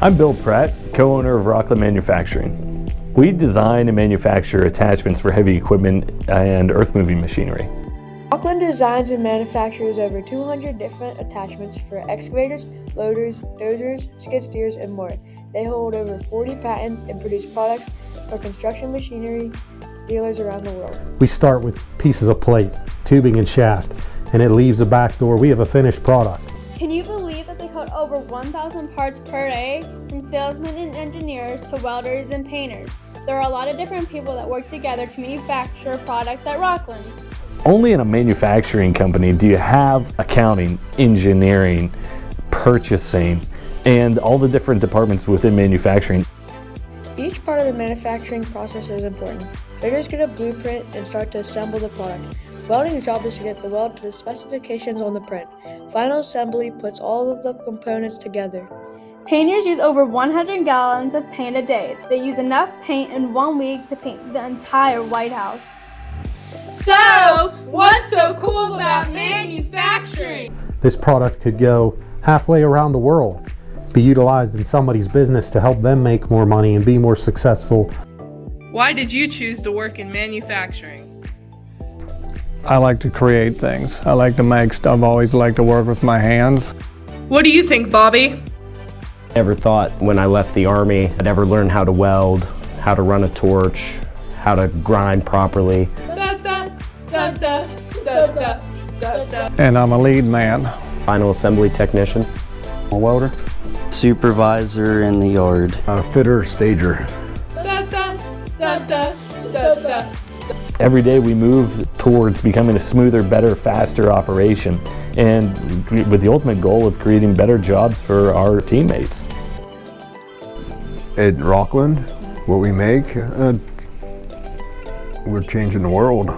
I'm Bill Pratt, co-owner of Rockland Manufacturing. We design and manufacture attachments for heavy equipment and earth-moving machinery. Rockland designs and manufactures over 200 different attachments for excavators, loaders, dozers, skid steers, and more. They hold over 40 patents and produce products for construction machinery dealers around the world. We start with pieces of plate, tubing and shaft, and it leaves the back door. We have a finished product. Can you believe that they code over 1,000 parts per day, from salesmen and engineers to welders and painters? There are a lot of different people that work together to manufacture products at Rockland. Only in a manufacturing company do you have accounting, engineering, purchasing, and all the different departments within manufacturing. Each part of the manufacturing process is important. Fitters get a blueprint and start to assemble the product. Welding's job is to get the weld to the specifications on the print. Final assembly puts all of the components together. Painters use over 100 gallons of paint a day. They use enough paint in 1 week to paint the entire White House. So, what's so cool about manufacturing? This product could go halfway around the world, be utilized in somebody's business to help them make more money and be more successful. Why did you choose to work in manufacturing? I like to create things. I like to make stuff. I always like to work with my hands. What do you think, Bobby? Never thought when I left the Army I'd ever learn how to weld, how to run a torch, how to grind properly. And I'm a lead man. Final assembly technician. A welder. Supervisor in the yard. A fitter, stager. Every day we move towards becoming a smoother, better, faster operation, and with the ultimate goal of creating better jobs for our teammates. At Rockland, what we make, we're changing the world.